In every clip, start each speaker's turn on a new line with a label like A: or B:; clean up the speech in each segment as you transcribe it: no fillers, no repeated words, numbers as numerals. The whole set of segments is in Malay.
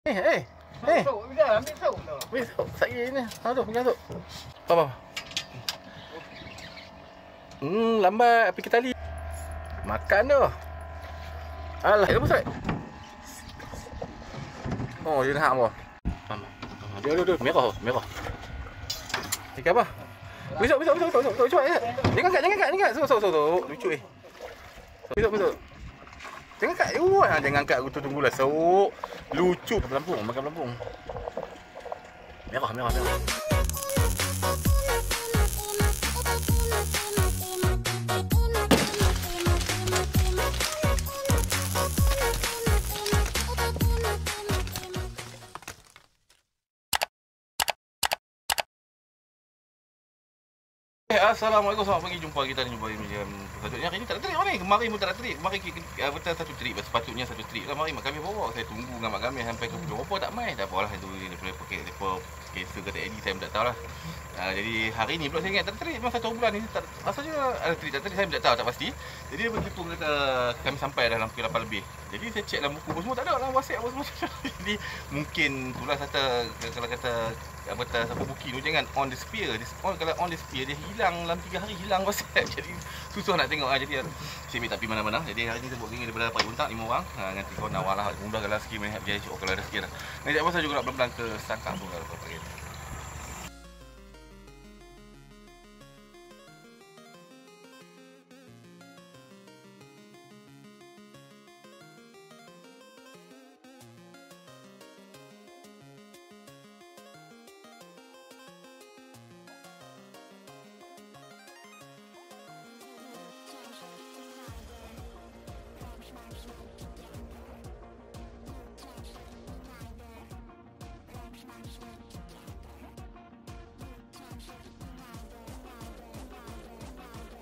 A: Eh.
B: Ambil tu.
A: Weh, saya ni. Ha tu, pegang tu. Apa? Lambat pergi tali. Makan tu. Alah, apa Ustaz? Oh, dia nak apa? Dia merah. Ikan apa? Besok. Cepat. Jangan kat. So. Lucu Besok. Jangan kat. Jangan kat aku tu tunggulah. So. Lucu. Makan pelampung. Merah. Assalamualaikum, selamat pagi. Jumpa kita ni selanjutnya. Hari ni tak ada trip ni. Kemarin pun tak ada trip. Kemarin kita betul satu trip. Sepatutnya satu trip lah. Mari mak kami bawa. Saya tunggu dengan mak kami sampai ke Pulau Apa tak mai. Tak apalah itu dia boleh pakai depa cancel ke tak edit saya tak tahulah. Jadi hari ni pula saya ingat tak ada trip. Memang satu bulan ni tak asalnya ada trip tak saya tak tahu tak pasti. Jadi dia begitu kata kami sampai dalam pukul 8 lebih. Jadi saya cek dalam buku semua tak ada dalam WhatsApp apa semua. Jadi mungkin itulah kata kalau kata apa siapa booking tu jangan on the spear. Kalau on the spear dia hilang dalam 3 hari hilang WhatsApp. Jadi susah nak tengok jadi saya minta pergi mana-mana. Jadi hari ni saya buat ring daripada pagi untak 5 orang. Nanti kau nak walah mudah kalau sikit minit biar esok kalau ada sikit lah. Nanti apa saya juga nak pelan-pelan ke Sangkang tu kalau pagi.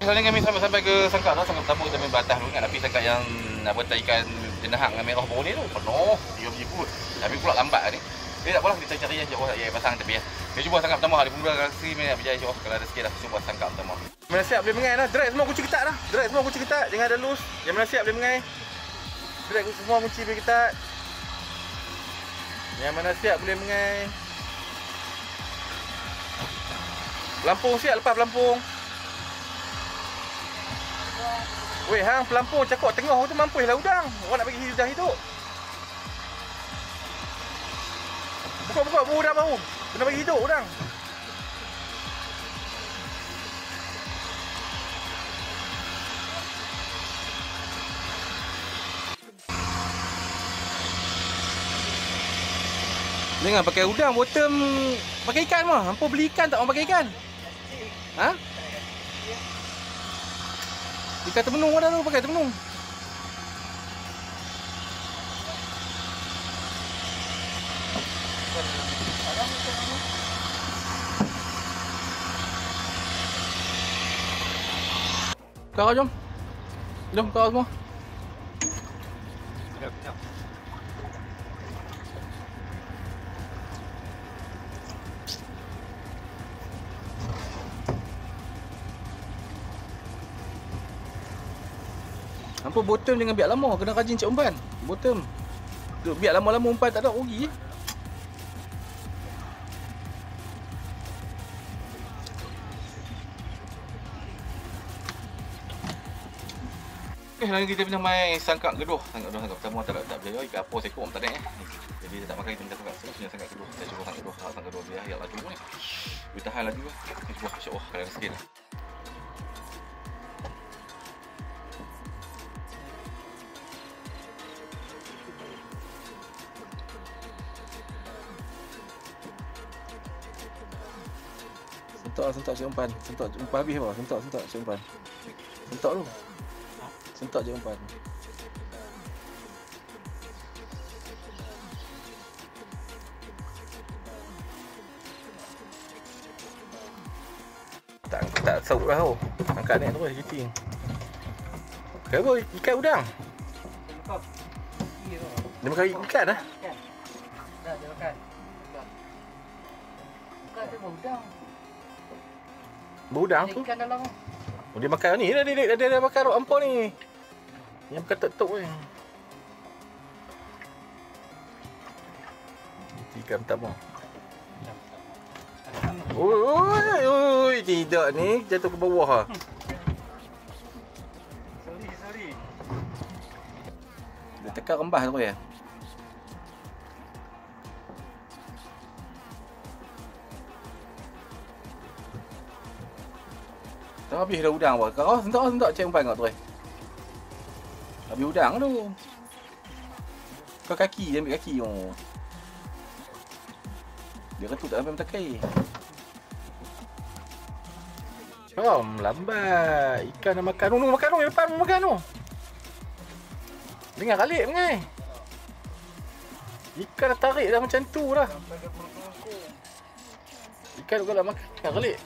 A: Misalnya kami sampai ke Sangkak tu, Sangkak pertama kita main batas dulu kan. Tapi Sangkak yang nak betul ikan jenahang dengan merah bawang ni tu penuh, dia berjibut. Tapi pula lambat ni. Jadi tak apalah kita cari yang jauh ya pasang tepi ya. Kita cuba Sangkak pertama hari pula kasi main berjaya jauh kalau ada sikit dah cuba Sangkak pertama. Mana siap boleh mengai dah. Drag semua kunci ketat dah. Drag semua kunci ketat, jangan ada loose. Yang mana siap boleh mengai. Drag semua kunci boleh ketat. Yang mana siap boleh mengai. Pelampung siap lepas pelampung. Weh hang pelampung cakap tengah tu mampus lah udang. Orang nak bagi hidup hidup. Buka udang baru. Kena bagi hidup udang. Jangan pakai udang bottom pakai ikan mah. Hampa beli ikan tak orang pakai ikan? Ha? Ikan termenung ada tu pakai termenung. Kau jom. Jom kau semua. Hampa bottom jangan biar lama, kena rajin cek umpan. Bottom. Biar lama-lama umpan tak ada rugi. Hari ni kita pernah main sangkak geduh. Sangkak pertama tak berjaya. Ikan apa sekor tak ada Jadi dia tak makan kita minta sangkak. Seterusnya sangkak geduh. Saya cuba sangkak geduh dia ayat laju ni. Kita tahan lagi lah. Kita cuba insya-Allah kalau ada sikit lah. Sentak cek umpan. Sentak umpan habis apa? Sentak cek umpan. Sentak tu. Sentak cek umpan. Tak saut lah tu. Angkat net terus giting. Kenapa ikan udang? Dia makan ikan dah?
B: Dah dia makan. Bukan dia udang.
A: Berudang tu?
B: Ikan dalam.
A: Oh, dia makan ni. Dia makan rok ampau ni. Yang makan tok-tok ni.
C: Ikan pertama. Oi, tidak ni jatuh ke bawah ah.
B: Sorry.
C: Dia tekan rembah tu ya. Dah habis dah udang apa? Kau sentak cek umpan kau tu. Habis udang tu. Kau kaki, dia ambil kaki oh. Dia retut tak sampai mentakai. Lambat. Ikan dah makan. Makan tu. Depan makan tu. Dengar kalik mengai. Ikan dah tarik dah macam tu dah. Ikan tu kalau makan. Dengar kalik.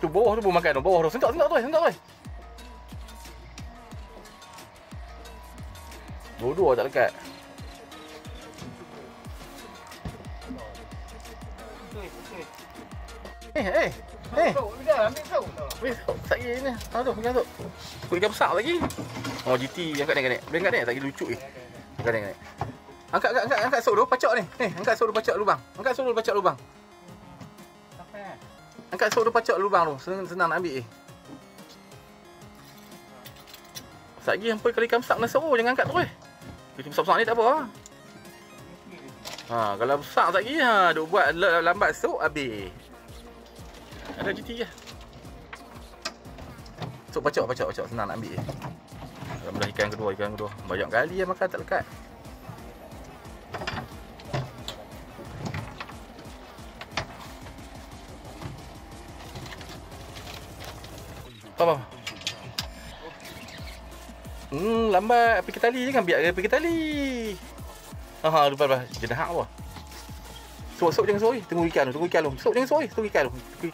C: Tu bawah tu pun makan tu. Bawah tu. Sentak tu. Dua-dua tak lekat.
B: Ambil sou.
C: Weh, tak lagi ni. Tu, pegang tu. Ikut ikan besar lagi. Oh, GT angkat ni. Boleh angkat ni? Tak lagi lucu ni. Angkat ni. Angkat sou tu, pacak ni. Angkat sou tu pacak lubang. Angkat sou tu pacak lubang tu. Senang nak ambil Sat lagi hampa kali ikan besar kena sou. Jangan angkat tu Ikan besar-besar ni tak apa kalau besar sat lagi duk buat lambat sou habis. Ada GT je. So pacak senang nak ambil. Alhamdulillah ikan kedua. Banyak kali yang makan tak lekat. Apa? Lambat pergi tali je kan, biar dia pergi tali. Lupa jenahak apa? Sok jangan sori, tunggu ikan tu. Sok jangan sori, tunggu ikan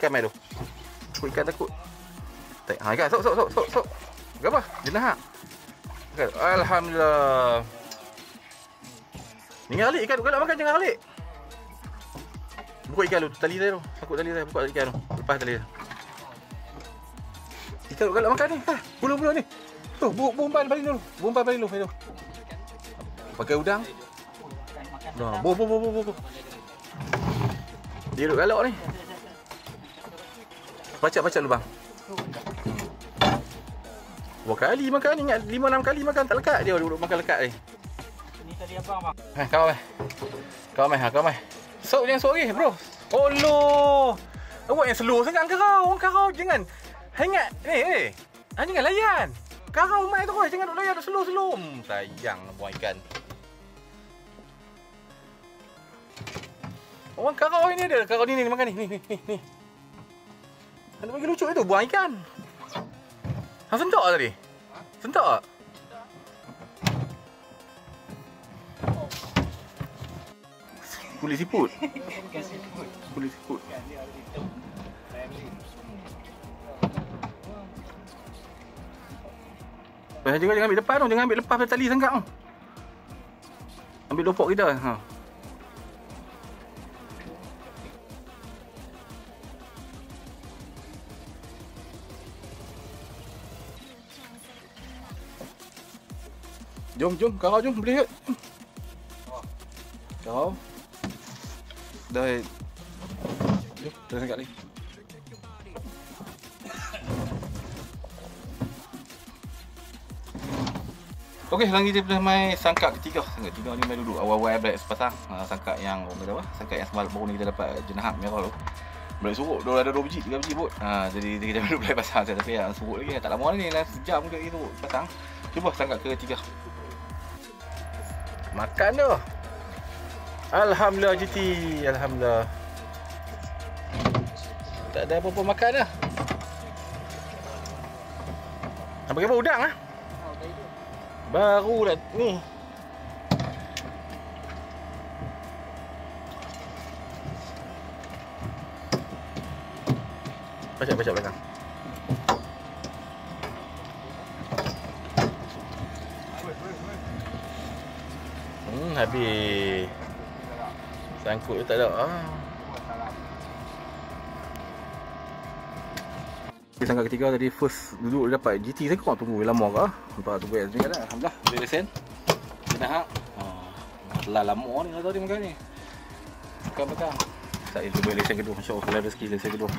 C: mai tu. Tunggu ikan takut. Ikan, sok. Apa? Jenahak. Alhamdulillah. Jangan alik ikan tu, kalau makan jangan alik. Buka ikan tu, tali dia tu. Takut tali dia, buka ikan tu. Lepas tali dia. Ikan tu kalau makan ni. Bulu-bulu ni. Tu, umpan balik dulu. Pakai udang. Bu. Dia duduk galak ni. Pacak lubang. Berapa kali makan ni? Ingat 5-6 kali makan tak lekat. Dia duduk makan lekat ni.
B: Ini tadi abang bang.
C: Kau mai. Sok jangan sorry bro. Oh loh. Awak yang slow sangat karau jangan. Hangat ni. Jangan layan. Karau mai terus, jangan duk layan, duk slow. Sayang buang ikan. Orang karau ini ada, karau ni makan ni. Ada bagi lucu itu buang ikan. Sentak tadi? Sentak? Kulit siput. Jangan ambil depan tu, jangan ambil lepas tali sangat tu. Ambil lopok kita. Jom, karau jom, boleh ke? Karau. Dah. Jom, dah sangat lagi. Okey, lagi dia dah mai sangkak ketiga. Sangkak ketiga ni mai duduk awal-awal balik sepasang. Sangkak yang orang kata apa? Sangkak yang semalam baru ni kita dapat jenahak merah tu. Balik surut, dah ada 2 biji, 3 biji pun. Jadi kita duduk balik pasang tapi yang surut lagi tak lama ni, dah sejam ke itu pasang. Cuba sangkak ketiga. Makan dah. Alhamdulillah GT, alhamdulillah. Tak ada apa-apa makan dah. Nak pakai apa udang ah? Baru dah ni. Baca belakang. Habis. Sangkut tu tak ada. Sangkak ketiga tadi first duduk dapat GT saya kau tunggu lama ke? Nampak tunggu yang ni dah. Alhamdulillah boleh lesen. Jenahak. Telah lama ni lah tadi makan ni. pegang. Saya cuba lesen kedua. Masya-Allah kalau rezeki lesen kedua.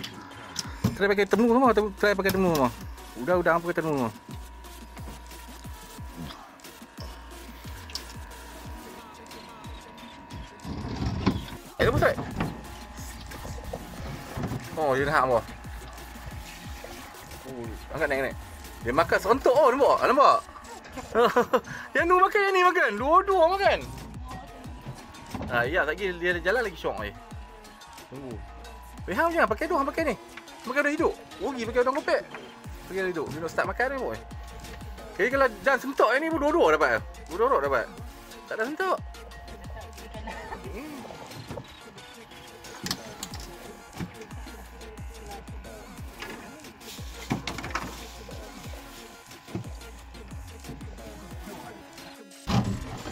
C: Try pakai temu semua, try pakai temu semua. Udah apa pakai temu semua. Apa Ustaz? Oh, dia nak apa? Oh, angkat naik. Dia makan serentak nampak? Yang ni makan, yang ni makan. Dua-dua makan. Ya, lagi dia jalan lagi syok ni. Tunggu. Hang jangan pakai dua, pakai ni. Makan dah hidup. Rugi pakai udang kopek. Pakai dah hidup. Dia nak start makan ni boy. Jadi kalau dan sentok ni pun dua-dua dapat. Dua-dua dapat. Tak ada sentok.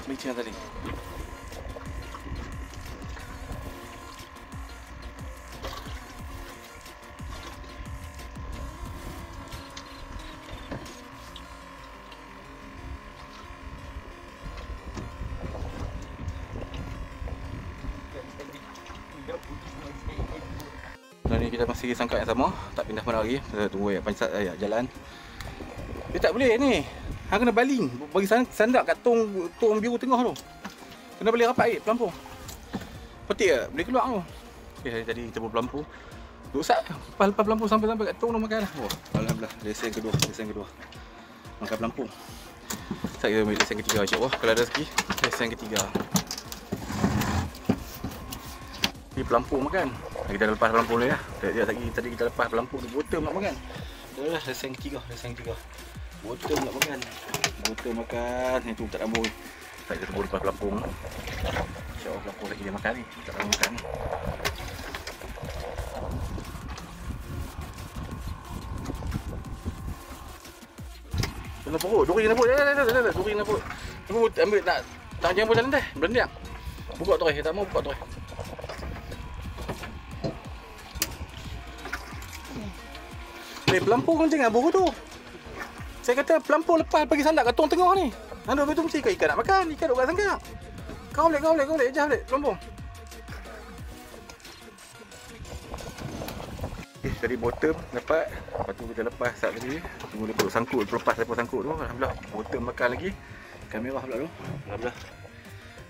C: Macam tadi. Dan ni kita masih sangkap yang sama, tak pindah mana lagi. Kita tunggu pancat jalan. Dia tak boleh ni. Hang kena baling. Bagi sandak kat tong biru tengah tu. Kena baling rapat air pelampung. Petik tak? Boleh keluar tu. Okay, tadi kita buat pelampung. Rusak lepas pelampung sampai kat tong tu makan lah. Oh, alhamdulillah. Lesen kedua. Makan pelampung. Saya ambil lesen ketiga insya-Allah. Kalau ada rezeki, lesen ketiga. Ni pelampung makan. Kita dah lepas pelampung ni lah. Tadi kita lepas pelampung tu botol nak makan. Dah lah lesen ketiga. Botol nak makan. Itu tak rambut. Tak ada sebut lepas pelampung. InsyaAllah pelampung lagi dia makan ni. Tak ada makan ni. Kena perut. Duri kena perut. Duri kena perut. Ambil nak jangan jalan dah. Berendiang. Buka tu. Tak mau buka tu. Ni pelampung kan jangan buru tu. Saya kata pelampung lepas pergi sandak kat tong tengah ni. Anda betul mesti ikan nak makan, ikan duk kat sandak. Kau boleh ejah balik pelampung. Tadi bottom dapat, lepas tu kita lepas sat tadi. Tunggu dia perut sangkut, lepas sangkut tu. Alhamdulillah bottom makan lagi. Kamera pula tu. Alhamdulillah.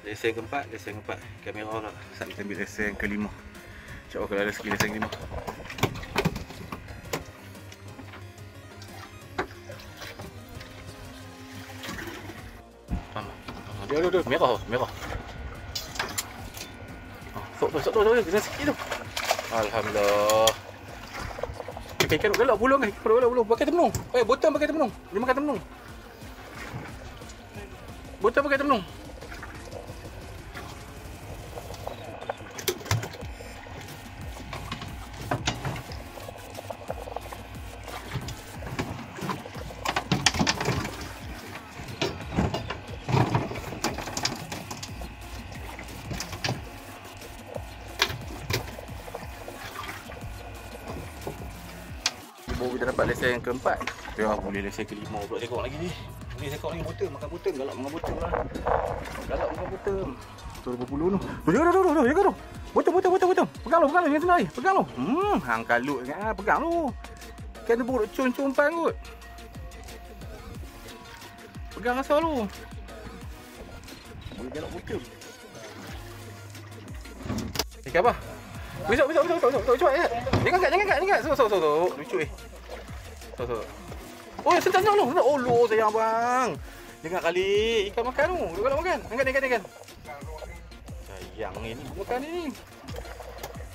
C: Lesen keempat. Kamera pula. Sat kita ambil lesen kelima. InsyaAllah kalau ada rezeki lesen kelima. Dia merah. Sok tu, kena sikit tu. Alhamdulillah. Ikan galak bulung kan? Bulung. Pakai temenung. Botol pakai temenung. Dia makan temenung. Botol pakai temenung. Baru kita dapat lesen yang keempat. Ya, boleh lesen kelima pula sekok lagi ni. Boleh sekok lagi botol, makan botol, galak makan botol lah. Galak makan botol. Tu berpuluh tu. Jaga tu. Botol. Pegang lu, jangan senang. Pegang lu. Hang kalut sangat, pegang lu. Kan buruk cun-cumpan kot. Pegang asal lu. Boleh galak botol. Ikan apa? Besok. Cepat. Jangan kat. So. Lucu So. Oh, sentak lu. Oh, lu sayang bang. Jangan kali ikan makan tu. Dia galak makan. Angkat. Sayang ini makan ni.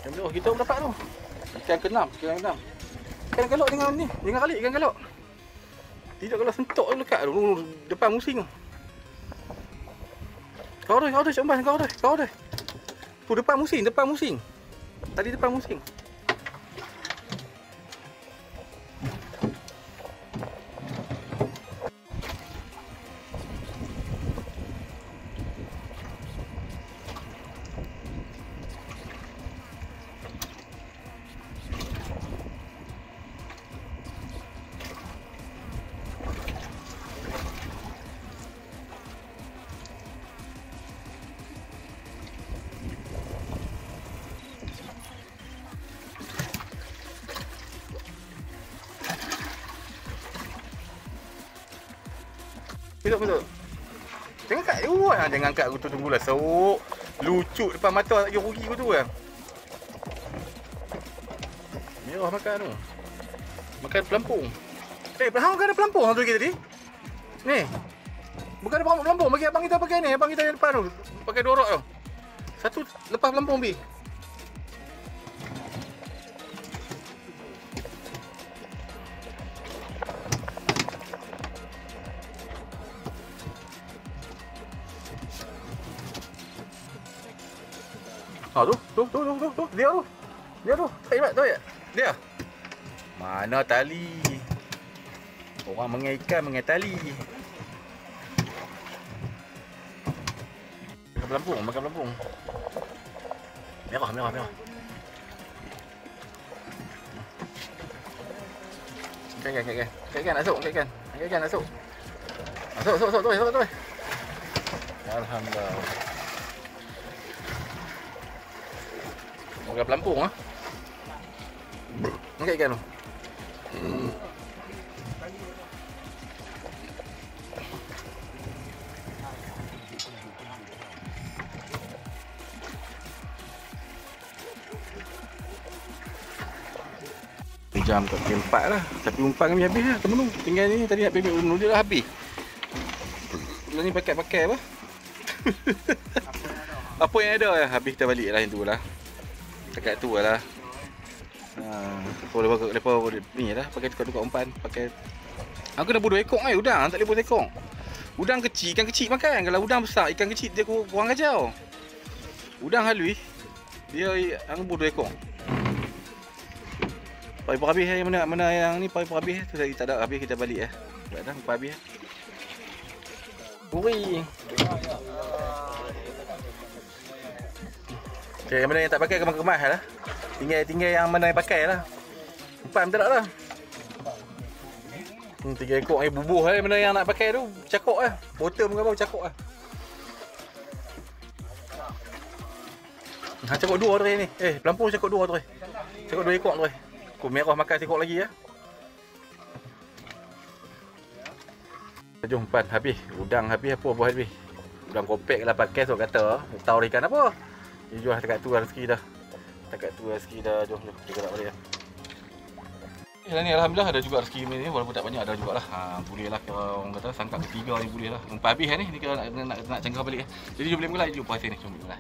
C: Alhamdulillah kita pun dapat tu. Ikan ke-6. Ikan galak dengan ni. Jangan kali ikan galak. Tidak kalau sentok tu lekat tu depan musing tu. Kau dah, Cik Kau dah. Tu depan musing. Tadi depan musing. Besok. Jangan kat you lah. Jangan kat aku tu tunggulah. Seruk. Lucut depan mata tak kira rugi aku tu kan. Merah makan tu. Makan pelampung. Hang kan ada pelampung hang tu tadi? Ni. Bukan ada pelampung. Bagi abang kita pakai ni. Abang kita yang depan tu. Pakai 2 rod tu. Satu lepas pelampung bi. Tu. Dia tu. Tak ya. Dia. Mana tali? Orang mengai ikan mengai tali. Makan pelampung. Merah. Ikan masuk. Ikan masuk. Masuk tu. Alhamdulillah. Makan pelampung ah. Angkat ikan tu. Jam kat pukul 4 lah. Tapi umpan kami habis lah. Temenung. Tinggal ni tadi nak pergi umpan dia dah habis. Bulan ni pakai apa? Apa yang ada lah. Habis kita balik lah yang tu lah. Dekat tu lah. Lepas ni lah. Pakai tukar-tukar umpan. Pakai. Aku dah bodoh ekor ni. Udang tak boleh bodoh ekor. Udang kecil, ikan kecil makan. Kalau udang besar, ikan kecil dia kurang kacau. Udang halus. Dia aku bodoh ekor. Paipur habis yang mana yang ni paipur habis tu tadi tak ada habis kita balik Buat dah umpan habis. Ui. Okey, yang mana yang tak pakai kemas lah. Tinggal yang mana yang pakai lah. Umpan tak ada lah. 3 ekor ni bubuh lah mana yang nak pakai tu. Cakok lah. Bottom ke apa cakok lah. Cakok 2 tu ni. Pelampung cakok 2 tu. Cakok 2 ekor tu. Merah makan sekok lagi ya. Jom umpan habis. Udang habis apa habis. Udang kopek lah pakai so kata. Tahu ikan apa. Dia jual dekat tu rezeki dah. Jom kita nak balik dah. Ni alhamdulillah ada juga rezeki ni walaupun tak banyak ada jugalah. Boleh lah kalau orang kata sangkap ketiga ni boleh lah. Umpan habis ni kita nak canggah balik. Jadi jom boleh mula jom puasa ni jom mula.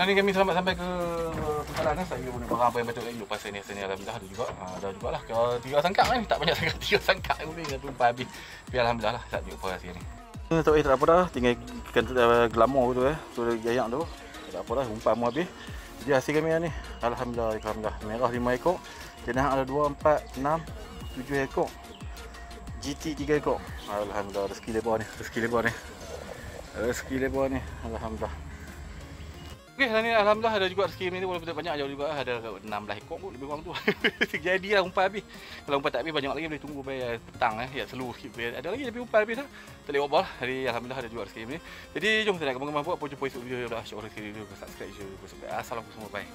C: Hari ni kami selamat sampai ke Pengkalan. Saya guna barang apa yang betul lagi. Pasal ni alhamdulillah ada juga. Ada jugalah. Kalau 3 sangkak ni tak banyak sangat 3 sangkak boleh satu umpan habis. Tapi alhamdulillah lah tak jumpa hasil ni. Tak apa dah. Tinggal ikan gelamor tu tu gayak tu. Tak apa dah umpan mu habis. Jadi hasil kami ni alhamdulillah. Merah 5 ekor. Jenah ada 2, 4, 6, 7 ekor. GT 3 ekor. Alhamdulillah rezeki lebar ni. Alhamdulillah. Okey, ni alhamdulillah ada juga rezeki ni walaupun tak banyak jauh juga ada 16 ekor pun lebih kurang tu. Jadilah umpan habis. Kalau umpan tak habis banyak lagi boleh tunggu sampai petang ya seluruh sikit. Ada lagi tapi umpan habis dah. Tak boleh buat. Hari alhamdulillah ada juga rezeki ni. Jadi jom kita nak kembang-kembang buat apa jumpa esok video dah. Syukur rezeki video subscribe je. Assalamualaikum semua bye.